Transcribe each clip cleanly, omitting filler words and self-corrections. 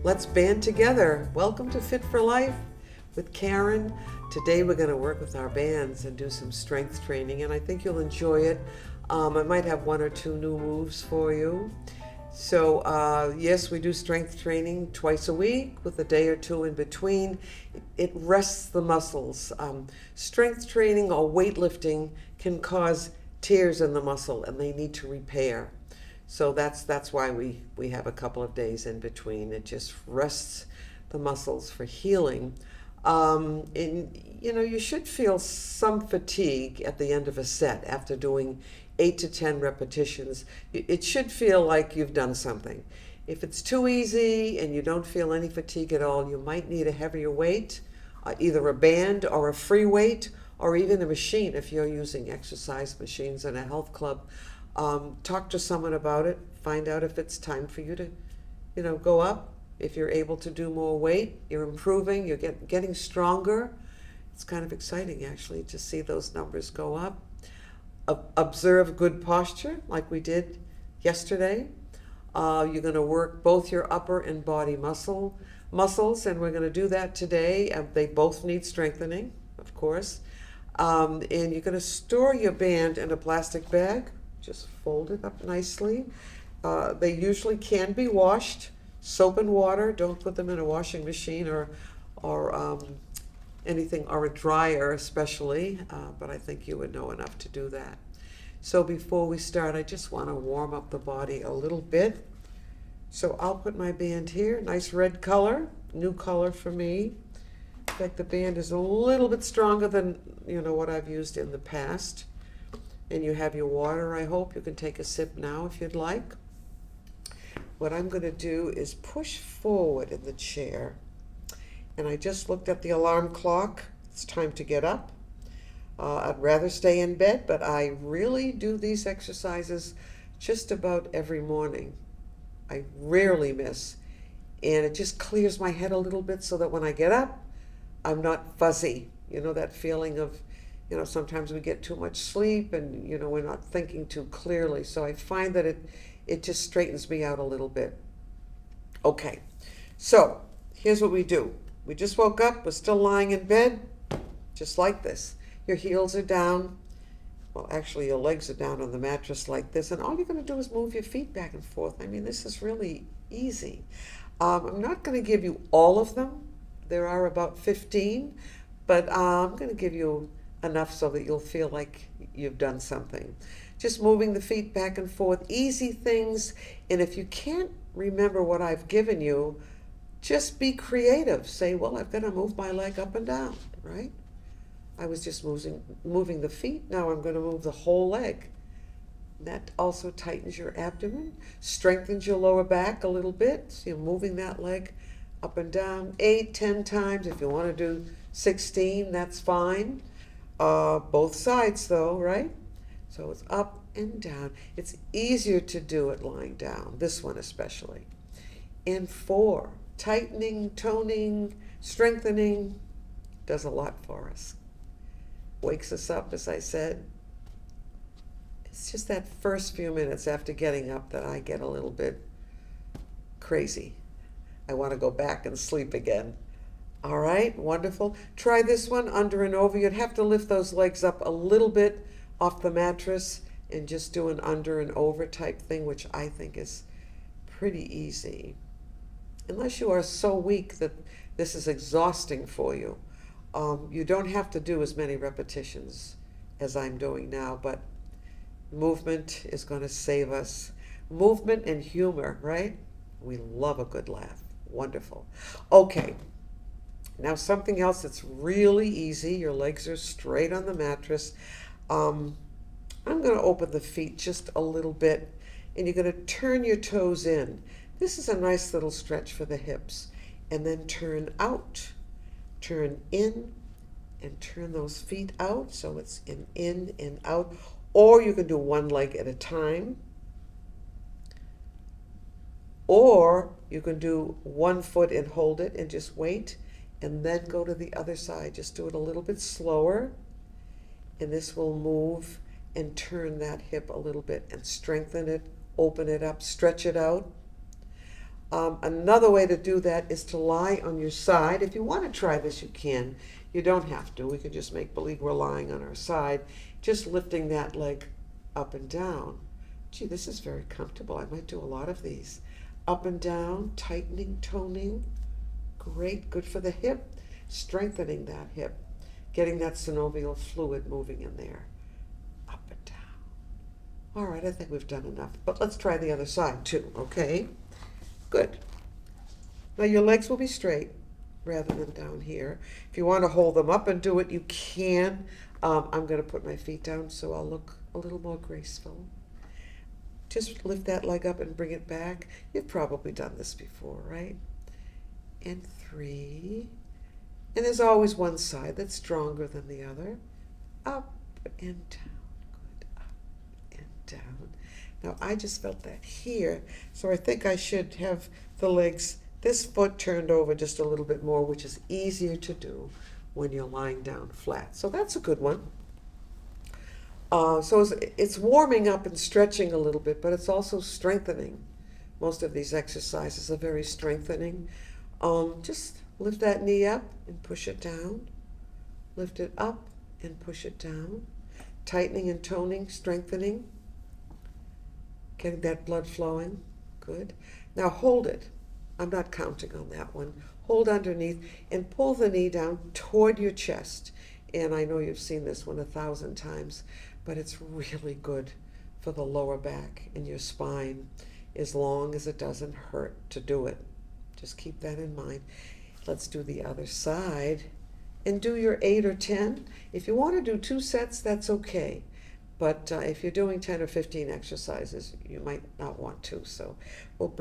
Let's band together. Welcome to Fit for Life with Karen. Today we're going to work with our bands and do some strength training, and I think you'll enjoy it. I might have one or two new moves for you. So, yes, we do strength training twice a week with a day or two in between. It rests the muscles. Strength training or weightlifting can cause tears in the muscle, and they need to repair. So that's why we have a couple of days in between. It just rests the muscles for healing. And you should feel some fatigue at the end of a set after doing 8 to 10 repetitions. It should feel like you've done something. If it's too easy and you don't feel any fatigue at all, you might need a heavier weight, either a band or a free weight, or even a machine if you're using exercise machines in a health club. Talk to someone about it. Find out if it's time for you to, go up. If you're able to do more weight, you're improving, you're getting stronger. It's kind of exciting, actually, to see those numbers go up. Observe good posture, like we did yesterday. You're going to work both your upper and body muscles, and we're going to do that today. They both need strengthening, of course. And you're going to store your band in a plastic bag. Just fold it up nicely. They usually can be washed. Soap and water. Don't put them in a washing machine or anything, or a dryer especially. But I think you would know enough to do that. So before we start, I just want to warm up the body a little bit. So I'll put my band here. Nice red color, new color for me. In fact, the band is a little bit stronger than what I've used in the past. And you have your water, I hope. You can take a sip now if you'd like. What I'm going to do is push forward in the chair. And I just looked at the alarm clock. It's time to get up. I'd rather stay in bed, but I really do these exercises just about every morning. I rarely miss. And it just clears my head a little bit so that when I get up, I'm not fuzzy. That feeling of sometimes we get too much sleep and, we're not thinking too clearly. So I find that it just straightens me out a little bit. Okay, so here's what we do. We just woke up, we're still lying in bed, just like this. Your heels are down. Well, actually, your legs are down on the mattress like this. And all you're going to do is move your feet back and forth. I mean, this is really easy. I'm not going to give you all of them. There are about 15, but I'm going to give you enough so that you'll feel like you've done something. Just moving the feet back and forth, easy things. And if you can't remember what I've given you, just be creative. Say, well, I've got to move my leg up and down, right? I was just moving the feet. Now I'm going to move the whole leg. That also tightens your abdomen, strengthens your lower back a little bit. So you're moving that leg up and down 8, 10 times. If you want to do 16, that's fine. Both sides though, right? So it's up and down. It's easier to do it lying down, this one especially. And 4, tightening, toning, strengthening, does a lot for us. Wakes us up, as I said. It's just that first few minutes after getting up that I get a little bit crazy. I want to go back and sleep again. All right, wonderful. Try this one, under and over. You'd have to lift those legs up a little bit off the mattress and just do an under and over type thing, which I think is pretty easy. Unless you are so weak that this is exhausting for you. You don't have to do as many repetitions as I'm doing now, but movement is going to save us. Movement and humor, right? We love a good laugh. Wonderful. Okay. Now something else that's really easy. Your legs are straight on the mattress. I'm going to open the feet just a little bit, and you're going to turn your toes in. This is a nice little stretch for the hips. And then turn out. Turn in and turn those feet out. So it's in and out. Or you can do one leg at a time. Or you can do one foot and hold it and just wait. And then go to the other side. Just do it a little bit slower. And this will move and turn that hip a little bit and strengthen it, open it up, stretch it out. Another way to do that is to lie on your side. If you want to try this, you can. You don't have to. We can just make believe we're lying on our side, just lifting that leg up and down. Gee, this is very comfortable. I might do a lot of these. Up and down, tightening, toning. Great, good for the hip, strengthening that hip, getting that synovial fluid moving in there. Up and down. All right, I think we've done enough, but let's try the other side too, okay? Good. Now your legs will be straight rather than down here. If you want to hold them up and do it, you can. I'm going to put my feet down so I'll look a little more graceful. Just lift that leg up and bring it back. You've probably done this before, right? And 3. And there's always one side that's stronger than the other. Up and down. Good. Up and down. Now I just felt that here, so I think I should have the legs, this foot turned over just a little bit more, which is easier to do when you're lying down flat. So that's a good one. So it's warming up and stretching a little bit, but it's also strengthening. Most of these exercises are very strengthening. Just lift that knee up and push it down. Lift it up and push it down. Tightening and toning, strengthening. Getting that blood flowing. Good. Now hold it. I'm not counting on that one. Hold underneath and pull the knee down toward your chest. And I know you've seen this one 1,000 times, but it's really good for the lower back and your spine, as long as it doesn't hurt to do it. Just keep that in mind. Let's do the other side and do your 8 or 10. If you want to do 2 sets, that's okay. But if you're doing 10 or 15 exercises, you might not want to. So we'll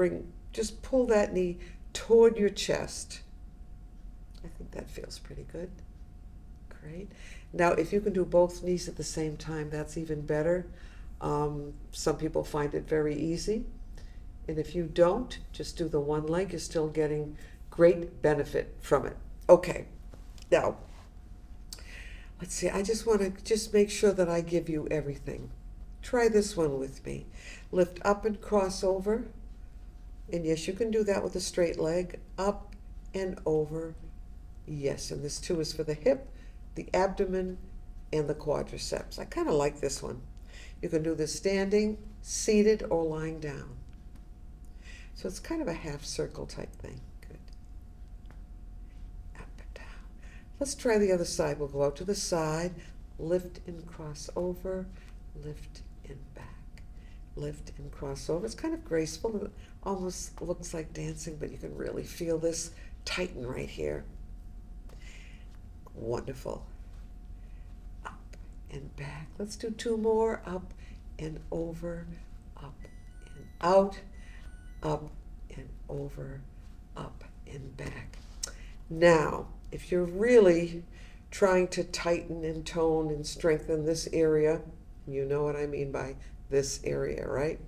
just pull that knee toward your chest. I think that feels pretty good. Great. Now, if you can do both knees at the same time, that's even better. Some people find it very easy. And if you don't, just do the one leg. You're still getting great benefit from it. Okay. Now, let's see. I just want to make sure that I give you everything. Try this one with me. Lift up and cross over. And yes, you can do that with a straight leg. Up and over. Yes, and this too is for the hip, the abdomen, and the quadriceps. I kind of like this one. You can do this standing, seated, or lying down. So it's kind of a half circle type thing. Good. Up and down. Let's try the other side. We'll go out to the side, lift and cross over, lift and back, lift and cross over. It's kind of graceful. It almost looks like dancing, but you can really feel this tighten right here. Wonderful. Up and back. Let's do 2 more. Up and over, up and out, up and over, up and back. Now, if you're really trying to tighten and tone and strengthen this area, you know what I mean by this area, right?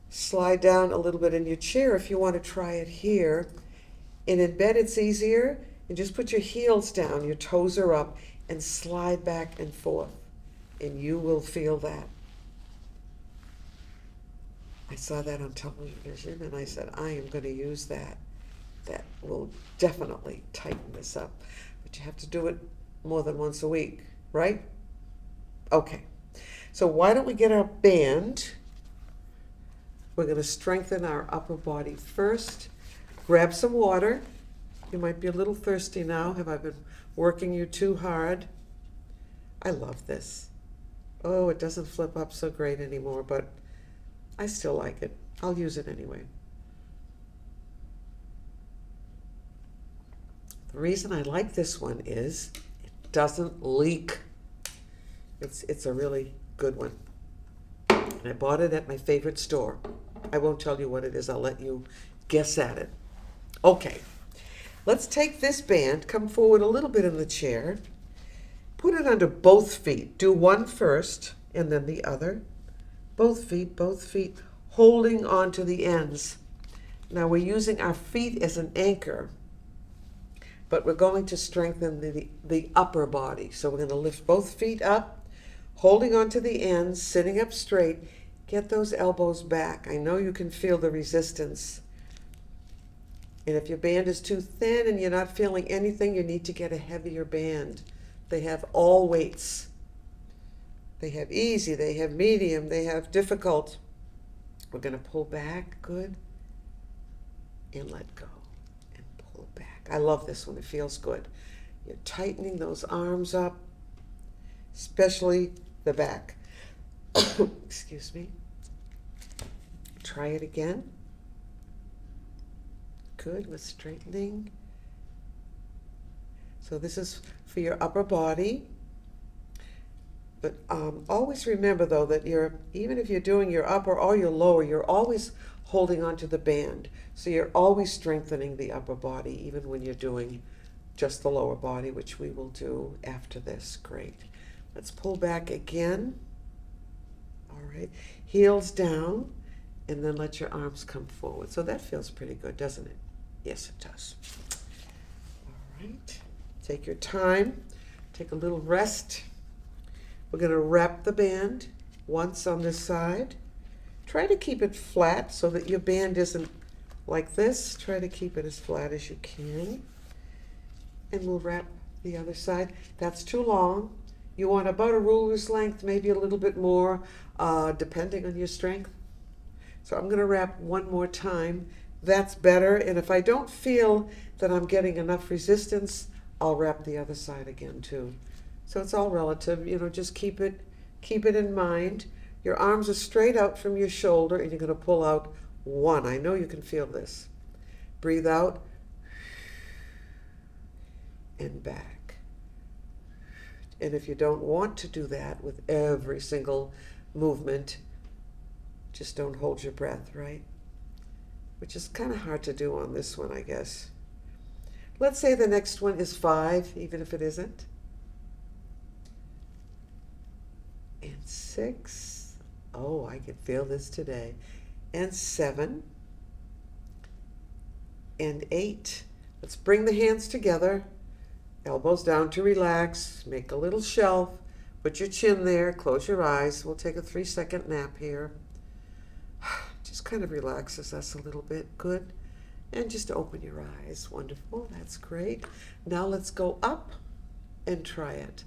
Slide down a little bit in your chair if you want to try it here. And in bed, it's easier. And just put your heels down, your toes are up, and slide back and forth. And you will feel that. I saw that on television, and I said, I am going to use that. That will definitely tighten this up. But you have to do it more than once a week, right? Okay. So why don't we get our band? We're going to strengthen our upper body first. Grab some water. You might be a little thirsty now. Have I been working you too hard? I love this. Oh, it doesn't flip up so great anymore, but I still like it. I'll use it anyway. The reason I like this one is it doesn't leak. It's a really good one. And I bought it at my favorite store. I won't tell you what it is. I'll let you guess at it. Okay. Let's take this band, come forward a little bit in the chair, put it under both feet. Do one first and then the other. Both feet, holding on to the ends. Now we're using our feet as an anchor, but we're going to strengthen the upper body. So we're going to lift both feet up, holding on to the ends, sitting up straight. Get those elbows back. I know you can feel the resistance And if your band is too thin and you're not feeling anything, you need to get a heavier band. They have all weights. They have easy, they have medium, they have difficult. We're going to pull back, good, and let go, and pull back. I love this one, it feels good. You're tightening those arms up, especially the back. Excuse me. Try it again. Good, with straightening. So this is for your upper body. But always remember, though, that even if you're doing your upper or your lower, you're always holding onto the band. So you're always strengthening the upper body, even when you're doing just the lower body, which we will do after this. Great. Let's pull back again. All right. Heels down, and then let your arms come forward. So that feels pretty good, doesn't it? Yes, it does. All right. Take your time. Take a little rest. We're going to wrap the band once on this side. Try to keep it flat so that your band isn't like this. Try to keep it as flat as you can. And we'll wrap the other side. That's too long. You want about a ruler's length, maybe a little bit more, depending on your strength. So I'm going to wrap one more time. That's better. And if I don't feel that I'm getting enough resistance, I'll wrap the other side again too. So it's all relative, just keep it in mind. Your arms are straight out from your shoulder and you're going to pull out one. I know you can feel this. Breathe out and back. And if you don't want to do that with every single movement, just don't hold your breath, right? Which is kind of hard to do on this one, I guess. Let's say the next one is 5, even if it isn't. And 6, oh, I can feel this today, and 7, and 8. Let's bring the hands together, elbows down to relax, make a little shelf, put your chin there, close your eyes. We'll take a 3-second nap here. Just kind of relaxes us a little bit, good. And just open your eyes, wonderful, that's great. Now let's go up and try it.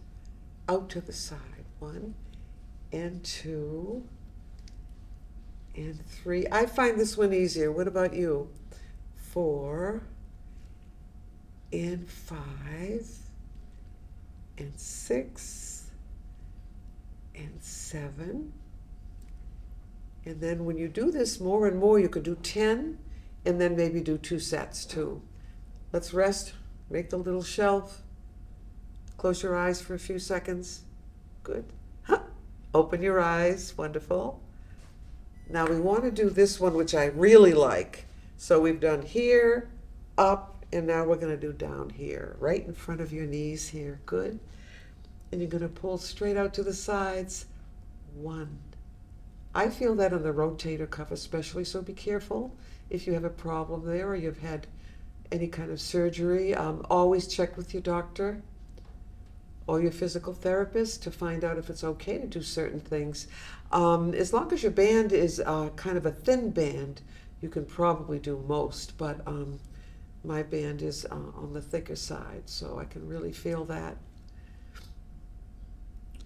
Out to the side, 1, and 2, and 3. I find this one easier. What about you? 4, and 5, and 6, and 7. And then when you do this more and more, you could do 10, and then maybe do 2 sets too. Let's rest, make the little shelf, close your eyes for a few seconds. Good. Open your eyes, wonderful. Now we want to do this one, which I really like. So we've done here, up, and now we're going to do down here, right in front of your knees here, good. And you're going to pull straight out to the sides, 1. I feel that on the rotator cuff especially, so be careful if you have a problem there or you've had any kind of surgery. Always check with your doctor or your physical therapist to find out if it's okay to do certain things. As long as your band is kind of a thin band, you can probably do most, but my band is on the thicker side, so I can really feel that.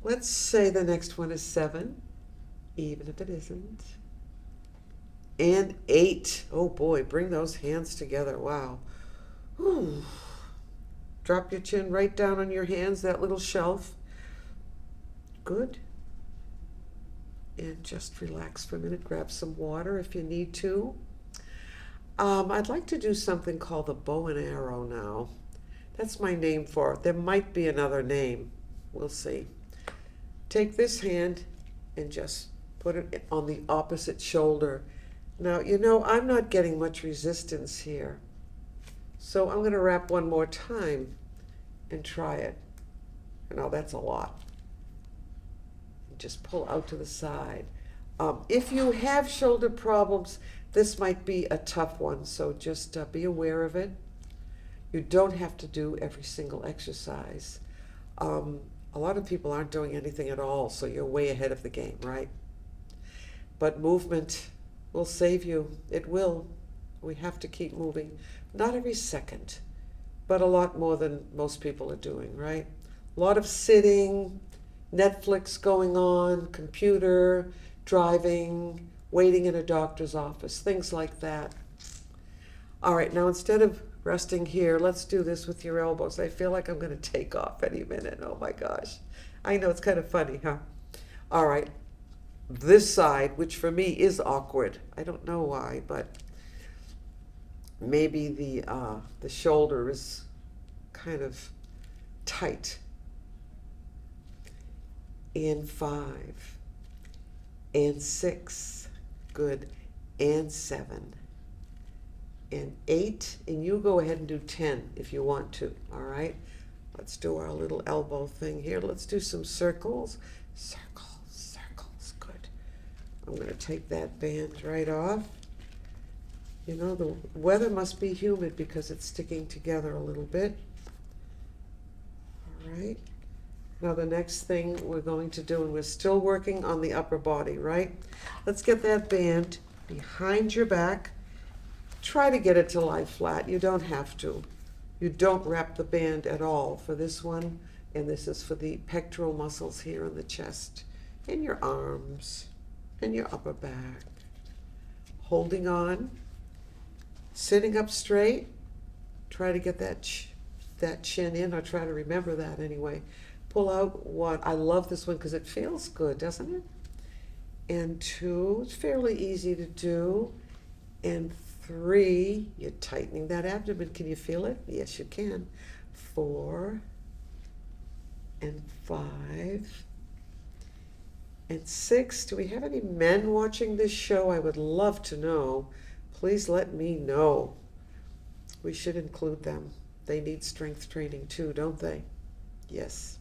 Let's say the next one is 7, even if it isn't. And 8. Oh boy, bring those hands together. Wow. Whew. Drop your chin right down on your hands, that little shelf. Good. And just relax for a minute. Grab some water if you need to. I'd like to do something called the bow and arrow now. That's my name for it. There might be another name. We'll see. Take this hand and just put it on the opposite shoulder. Now, I'm not getting much resistance here. So I'm going to wrap one more time and try it. Now that's a lot. Just pull out to the side. If you have shoulder problems, this might be a tough one, so just be aware of it. You don't have to do every single exercise. A lot of people aren't doing anything at all, so you're way ahead of the game, right? But movement will save you. It will. We have to keep moving. Not every second, but a lot more than most people are doing, right? A lot of sitting, Netflix going on, computer, driving, waiting in a doctor's office, things like that. All right, now instead of resting here, let's do this with your elbows. I feel like I'm going to take off any minute. Oh my gosh. I know it's kind of funny, huh? All right, this side, which for me is awkward. I don't know why, but maybe the shoulder is kind of tight. And 5, and 6, good, and 7, and 8, and you go ahead and do 10 if you want to, all right? Let's do our little elbow thing here. Let's do some circles. Circles, circles, good. I'm going to take that band right off. You know, the weather must be humid because it's sticking together a little bit. All right. Now the next thing we're going to do, and we're still working on the upper body, right? Let's get that band behind your back. Try to get it to lie flat. You don't have to. You don't wrap the band at all for this one, and this is for the pectoral muscles here in the chest, and your arms, and your upper back. Holding on, sitting up straight. Try to get that chin in, or try to remember that anyway. Pull out 1. I love this one because it feels good, doesn't it? And 2, it's fairly easy to do. And 3, you're tightening that abdomen. Can you feel it? Yes, you can. 4, and 5, and 6. Do we have any men watching this show? I would love to know. Please let me know. We should include them. They need strength training too, don't they? Yes.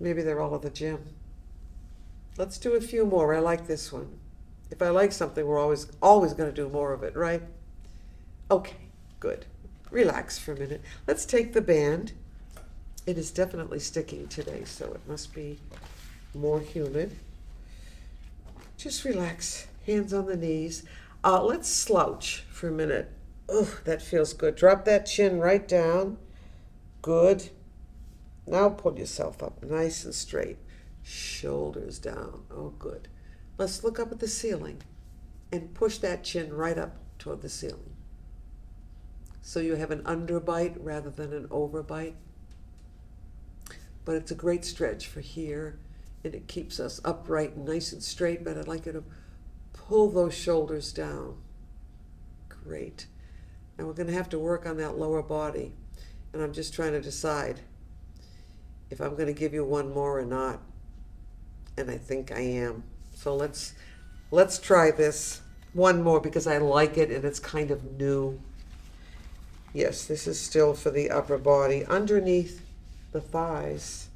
Maybe they're all at the gym. Let's do a few more. I like this one. If I like something, we're always going to do more of it, right? Okay, good. Relax for a minute. Let's take the band. It is definitely sticking today, so it must be more humid. Just relax. Hands on the knees. Let's slouch for a minute. Ugh, that feels good. Drop that chin right down. Good. Now pull yourself up nice and straight. Shoulders down. Oh, good. Let's look up at the ceiling and push that chin right up toward the ceiling. So you have an underbite rather than an overbite. But it's a great stretch for here, and it keeps us upright and nice and straight, but I'd like you to pull those shoulders down. Great. And we're going to have to work on that lower body. And I'm just trying to decide if I'm going to give you one more or not. And I think I am. So let's try this one more because I like it and it's kind of new. Yes, this is still for the upper body underneath the thighs.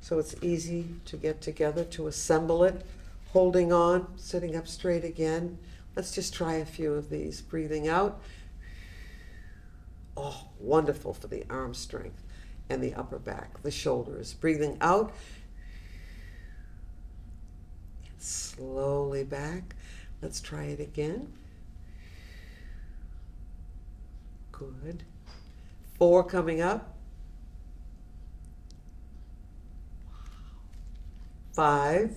So it's easy to get together, to assemble it. Holding on, sitting up straight again. Let's just try a few of these. Breathing out. Oh, wonderful for the arm strength and the upper back, the shoulders. Breathing out. Slowly back. Let's try it again. Good. 4 coming up. 5.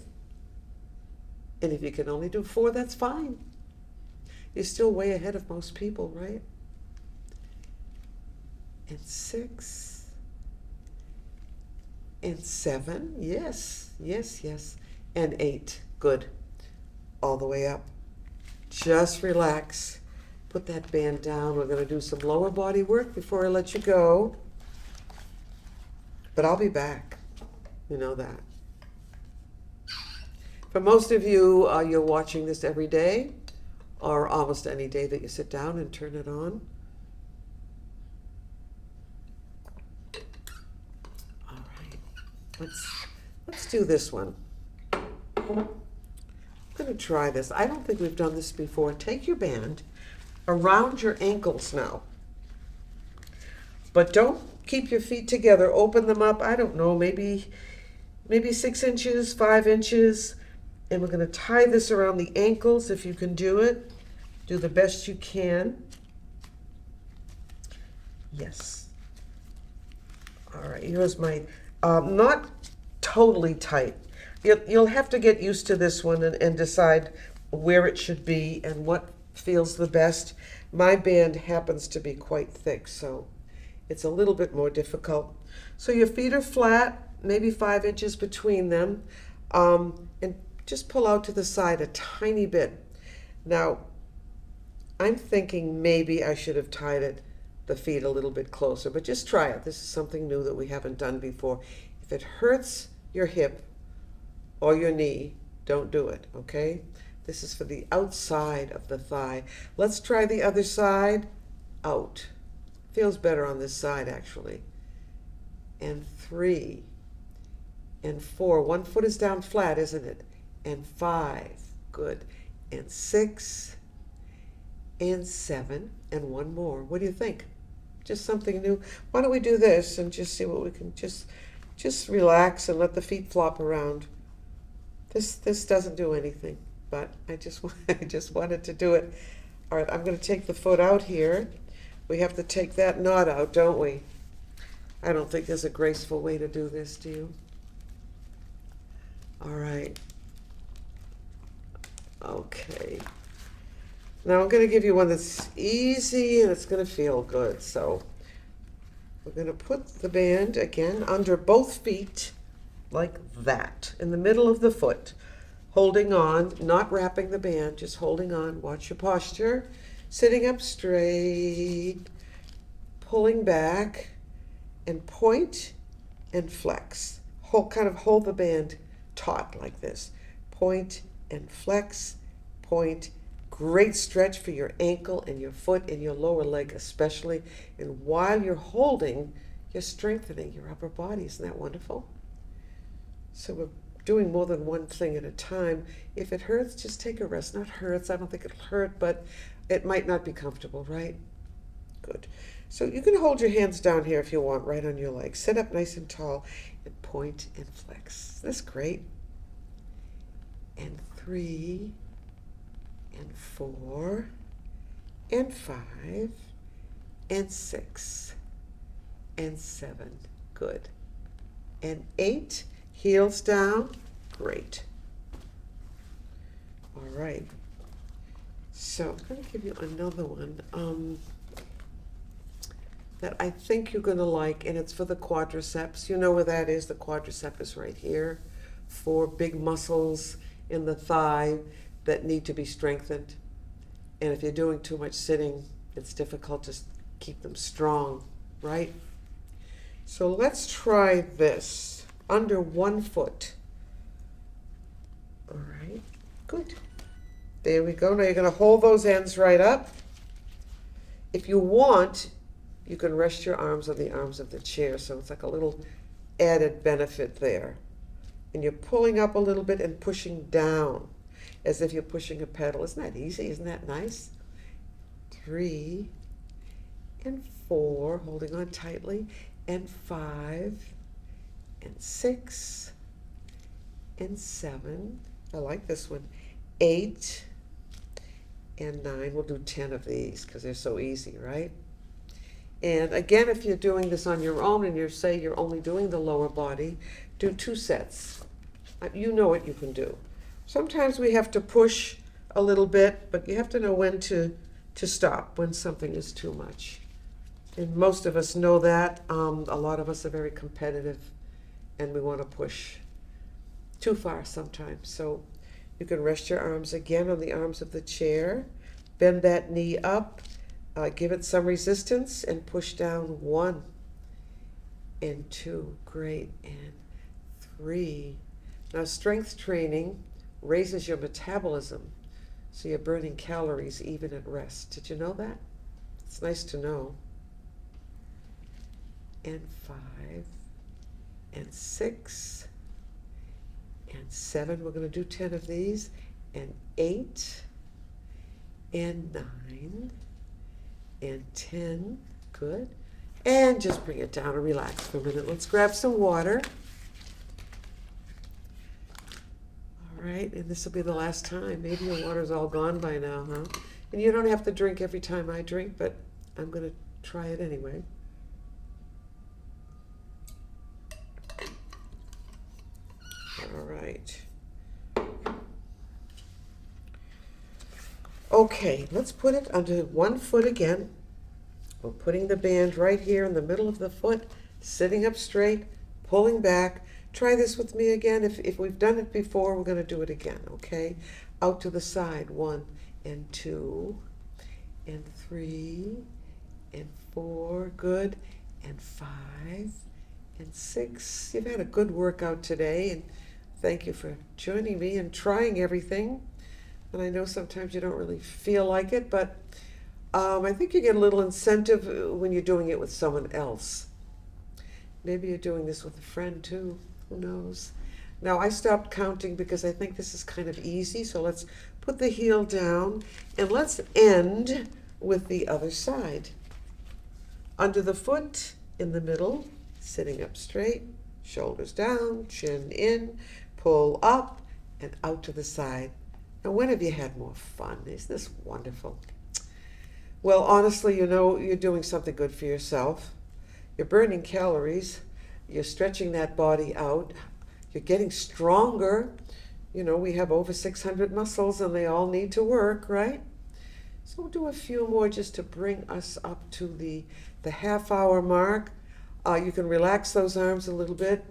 And if you can only do 4, that's fine. You're still way ahead of most people, right? And 6. And 7. Yes, yes, yes. And 8. Good. All the way up. Just relax. Put that band down. We're going to do some lower body work before I let you go. But I'll be back. You know that. For most of you, you're watching this every day, or almost any day that you sit down and turn it on. All right, let's do this one. I'm going to try this. I don't think we've done this before. Take your band around your ankles now, but don't keep your feet together. Open them up. I don't know, maybe 6 inches, 5 inches. And we're going to tie this around the ankles if you can do it. Do the best you can. Yes. All right, here's my, not totally tight. You'll have to get used to this one and decide where it should be and what feels the best. My band happens to be quite thick, so it's a little bit more difficult. So your feet are flat, maybe 5 inches between them, and just pull out to the side a tiny bit. Now, I'm thinking maybe I should have tied the feet a little bit closer, but just try it. This is something new that we haven't done before. If it hurts your hip or your knee, don't do it, okay? This is for the outside of the thigh. Let's try the other side. Out. Feels better on this side, actually. And 3 and 4. 1 foot is down flat, isn't it? And 5. Good. And 6 and 7 and 1 more. What do you think? Just something new. Why don't we do this and just see what we can just relax and let the feet flop around. This doesn't do anything, but I just wanted to do it. All right, I'm going to take the foot out here. We have to take that knot out, don't we? I don't think there's a graceful way to do this, do you? All right. Okay. Now I'm going to give you one that's easy and it's going to feel good. So we're going to put the band again under both feet like that, in the middle of the foot, holding on, not wrapping the band, just holding on. Watch your posture, sitting up straight, pulling back, and point and flex. Kind of hold the band taut like this. Point and flex, point. Great stretch for your ankle and your foot and your lower leg especially. And while you're holding, you're strengthening your upper body. Isn't that wonderful? So we're doing more than one thing at a time. If it hurts, just take a rest. Not hurts, I don't think it'll hurt, but it might not be comfortable, right? Good. So you can hold your hands down here if you want, right on your legs. Sit up nice and tall and point and flex. That's great. And 3 and 4 and 5 and 6 and 7. Good. And 8. Heels down. Great. All right. So I'm going to give you another one that I think you're going to like, and it's for the quadriceps. You know where that is. The quadriceps is right here. 4 big muscles in the thigh that need to be strengthened. And if you're doing too much sitting, it's difficult to keep them strong, right? So let's try this. Under 1 foot. All right, good. There we go. Now you're going to hold those ends right up. If you want, you can rest your arms on the arms of the chair, so it's like a little added benefit there. And you're pulling up a little bit and pushing down as if you're pushing a pedal. Isn't that easy? Isn't that nice? 3 and 4, holding on tightly, and 5 and 6 and 7. I like this one. 8 and 9. We'll do 10 of these because they're so easy, right? And again, if you're doing this on your own and you're only doing the lower body, do 2 sets. You know what you can do. Sometimes we have to push a little bit, but you have to know when to stop, when something is too much. And most of us know that. A lot of us are very competitive and we want to push too far sometimes. So you can rest your arms again on the arms of the chair, bend that knee up, give it some resistance, and push down 1 and 2. Great. And 3. Now, strength training raises your metabolism, so you're burning calories even at rest. Did you know that? It's nice to know. And 5 and 6 and 7. We're going to do 10 of these. And 8 and 9 and 10. Good. And just bring it down and relax for a minute. Let's grab some water. All right, and this will be the last time. Maybe your water's all gone by now, huh? And you don't have to drink every time I drink, but I'm going to try it anyway. All right. Okay, let's put it under one foot again. We're putting the band right here in the middle of the foot, sitting up straight, pulling back. Try this with me again. If we've done it before, we're going to do it again, okay? Out to the side, 1 and 2 and 3 and 4, good, and 5 and 6. You've had a good workout today, and thank you for joining me and trying everything. And I know sometimes you don't really feel like it, but I think you get a little incentive when you're doing it with someone else. Maybe you're doing this with a friend too, who knows? Now I stopped counting because I think this is kind of easy, so let's put the heel down and let's end with the other side. Under the foot, in the middle, sitting up straight, shoulders down, chin in, pull up and out to the side. Now, when have you had more fun? Isn't this wonderful? Well, honestly, you know, you're doing something good for yourself. You're burning calories. You're stretching that body out. You're getting stronger. You know, we have over 600 muscles and they all need to work, right? So we'll do a few more just to bring us up to the half-hour mark. You can relax those arms a little bit.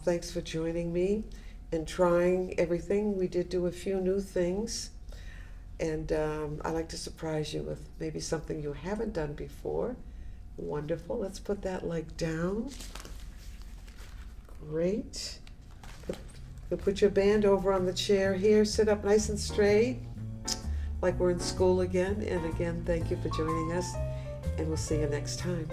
Thanks for joining me and trying everything. We did do a few new things, and I like to surprise you with maybe something you haven't done before. Wonderful. Let's put that leg down. Great. Put your band over on the chair here. Sit up nice and straight, like we're in school again. And again, thank you for joining us, and we'll see you next time.